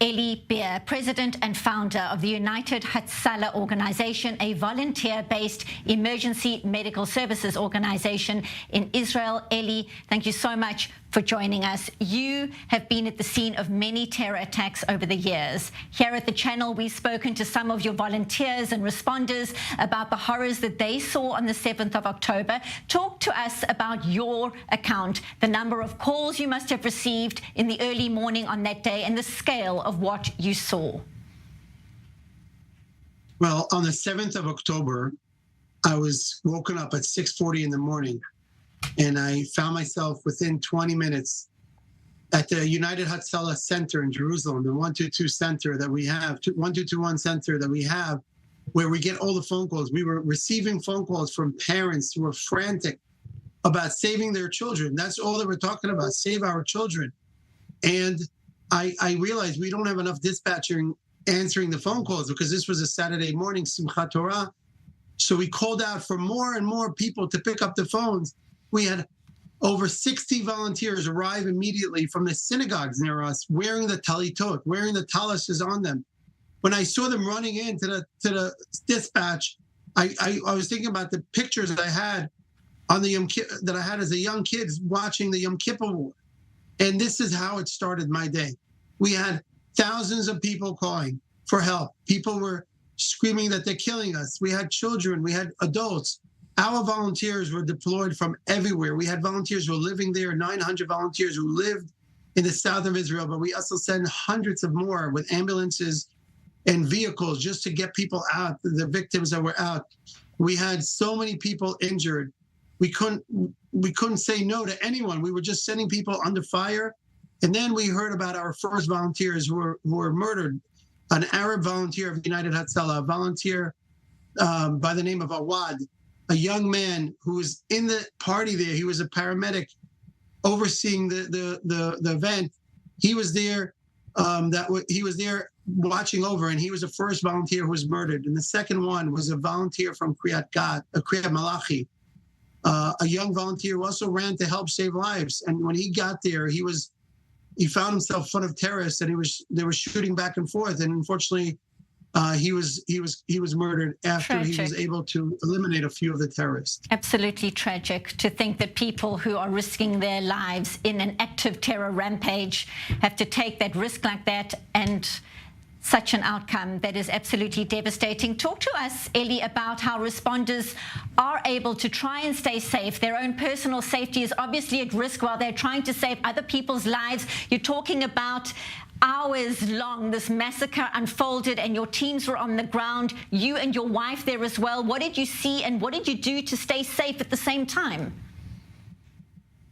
Eli, president and founder of the United Hatzala organization, a volunteer-based emergency medical services organization in Israel. Eli, thank you so much for joining us. You have been at the scene of many terror attacks over the years. Here at the channel, we've spoken to some of your volunteers and responders about the horrors that they saw on the 7th of October. Talk to us about your account, the number of calls you must have received in the early morning on that day, and the scale of what you saw. Well, on the 7th of October, I was woken up at 6:40 in the morning, and I found myself within 20 minutes at the United Hatzala Center in Jerusalem, the 122 center that we have, 1221 center that we have, where we get all the phone calls. We were receiving phone calls from parents who were frantic about saving their children. That's all they were talking about, save our children. And I realized we don't have enough dispatching answering the phone calls because this was a Saturday morning, Simchat Torah. So we called out for more and more people to pick up the phones. We had over 60 volunteers arrive immediately from the synagogues near us, wearing the talitot, wearing the talis on them. When I saw them running into the dispatch, I was thinking about the pictures that I had on the Yom Kippur, that I had as a young kid watching the Yom Kippur War. And this is how it started my day. We had thousands of people calling for help. People were screaming that they're killing us. We had children, we had adults. Our volunteers were deployed from everywhere. We had volunteers who were living there, 900 volunteers who lived in the south of Israel, but we also sent hundreds of more with ambulances and vehicles just to get people out, the victims that were out. We had so many people injured. We couldn't say no to anyone. We were just sending people under fire. And then we heard about our first volunteers who were murdered. An Arab volunteer of United Hatzala, a volunteer by the name of Awad, a young man who was in the party there. He was a paramedic overseeing the event. He was there. He was there watching over, and he was the first volunteer who was murdered. And the second one was a volunteer from Kriyat Malachi, a young volunteer who also ran to help save lives. And when he got there, he found himself in front of terrorists, and they were shooting back and forth. And unfortunately, he was murdered after he was able to eliminate a few of the terrorists. Absolutely tragic to think that people who are risking their lives in an active terror rampage have to take that risk like that, and such an outcome that is absolutely devastating. Talk to us, Eli, about how responders are able to try and stay safe. Their own personal safety is obviously at risk while they're trying to save other people's lives. You're talking about hours long this massacre unfolded, and your teams were on the ground, you and your wife there as well. What did you see, and what did you do to stay safe at the same time?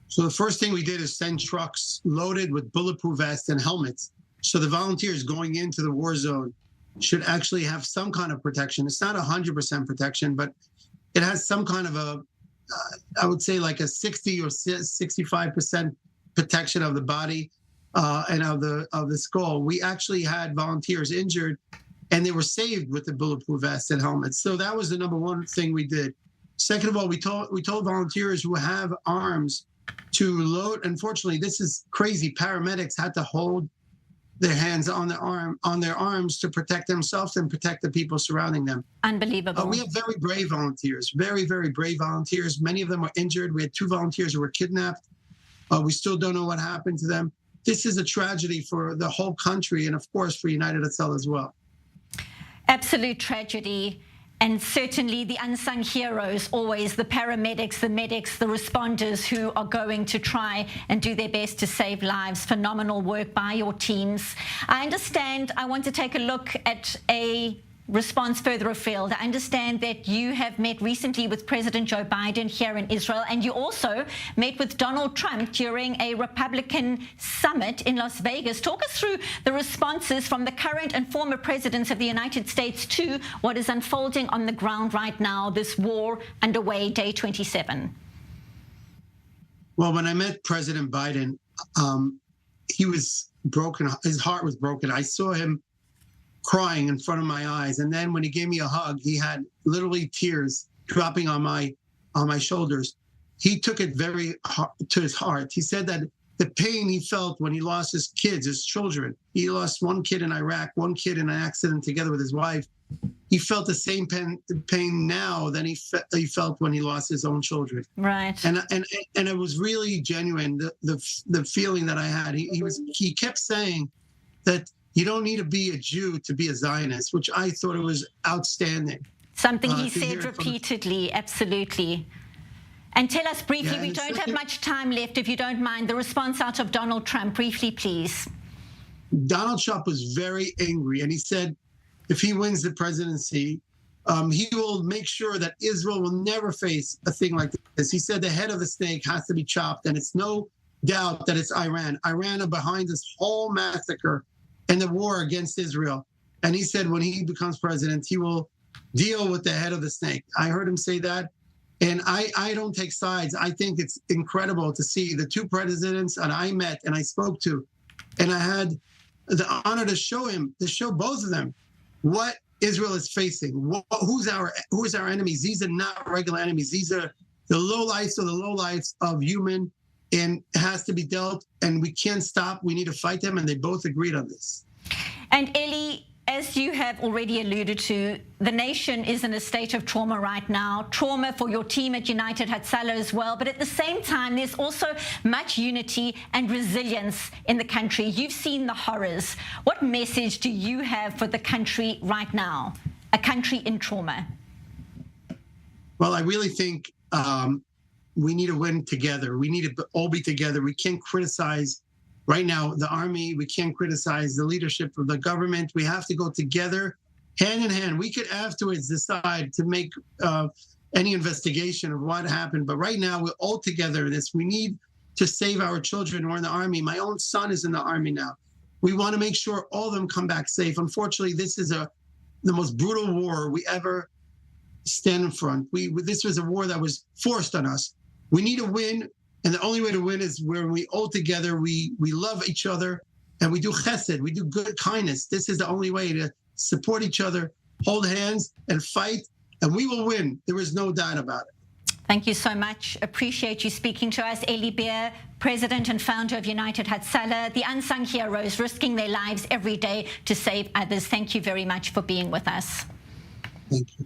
So the first thing we did is send trucks loaded with bulletproof vests and helmets. So the volunteers going into the war zone should actually have some kind of protection. It's not 100% protection, but it has some kind of I would say like a 60 or 65% protection of the body and of the skull. We actually had volunteers injured, and they were saved with the bulletproof vests and helmets. So that was the number one thing we did. Second of all, we told volunteers who have arms to load. Unfortunately, this is crazy. Paramedics had to hold their hands on their arms to protect themselves and protect the people surrounding them. Unbelievable. We have very brave volunteers, very, very brave volunteers. Many of them were injured. We had 2 volunteers who were kidnapped. We still don't know what happened to them. This is a tragedy for the whole country, and of course for United Hatzala as well. Absolute tragedy. And certainly the unsung heroes, always the paramedics, the medics, the responders who are going to try and do their best to save lives. Phenomenal work by your teams. I understand, I want to take a look at a response further afield. I understand that you have met recently with President Joe Biden here in Israel, and you also met with Donald Trump during a Republican summit in Las Vegas. Talk us through the responses from the current and former presidents of the United States to what is unfolding on the ground right now, this war underway, day 27. Well, when I met President Biden, he was broken. His heart was broken. I saw him crying in front of my eyes. And then when he gave me a hug, he had literally tears dropping on my shoulders. He took it very hard, to his heart. He said that the pain he felt when he lost his kids, his children. He lost one kid in Iraq, one kid in an accident together with his wife. He felt the same pain now than he felt when he lost his own children. Right. And it was really genuine. The feeling that I had. He kept saying that you don't need to be a Jew to be a Zionist, which I thought it was outstanding. Something he said repeatedly. Absolutely. And tell us briefly, we don't have much time left, if you don't mind, the response out of Donald Trump, briefly, please. Donald Trump was very angry, and he said if he wins the presidency, he will make sure that Israel will never face a thing like this. He said the head of the snake has to be chopped, and it's no doubt that it's Iran. Iran are behind this whole massacre and the war against Israel. And he said when he becomes president, he will deal with the head of the snake. I heard him say that. And I don't take sides. I think it's incredible to see the two presidents that I met and I spoke to. And I had the honor to show both of them what Israel is facing. Who's our enemies? These are not regular enemies. These are the lowlifes of human, and it has to be dealt. And we can't stop. We need to fight them. And they both agreed on this. And Eli, as you have already alluded to, the nation is in a state of trauma right now, trauma for your team at United Hatzala as well. But at the same time, there's also much unity and resilience in the country. You've seen the horrors. What message do you have for the country right now, a country in trauma? Well, I really think we need to win together. We need to all be together. We can't criticize right now the army. We can't criticize the leadership of the government. We have to go together, hand in hand. We could afterwards decide to make any investigation of what happened. But right now, we're all together in this. We need to save our children who are in the army. My own son is in the army now. We want to make sure all of them come back safe. Unfortunately, this is the most brutal war we ever stand in front. This was a war that was forced on us. We need to win. And the only way to win is where we all together, we love each other, and we do chesed, we do good kindness. This is the only way to support each other, hold hands, and fight, and we will win. There is no doubt about it. Thank you so much. Appreciate you speaking to us. Eli Beer, President and founder of United Hatzala, the unsung heroes risking their lives every day to save others. Thank you very much for being with us. Thank you.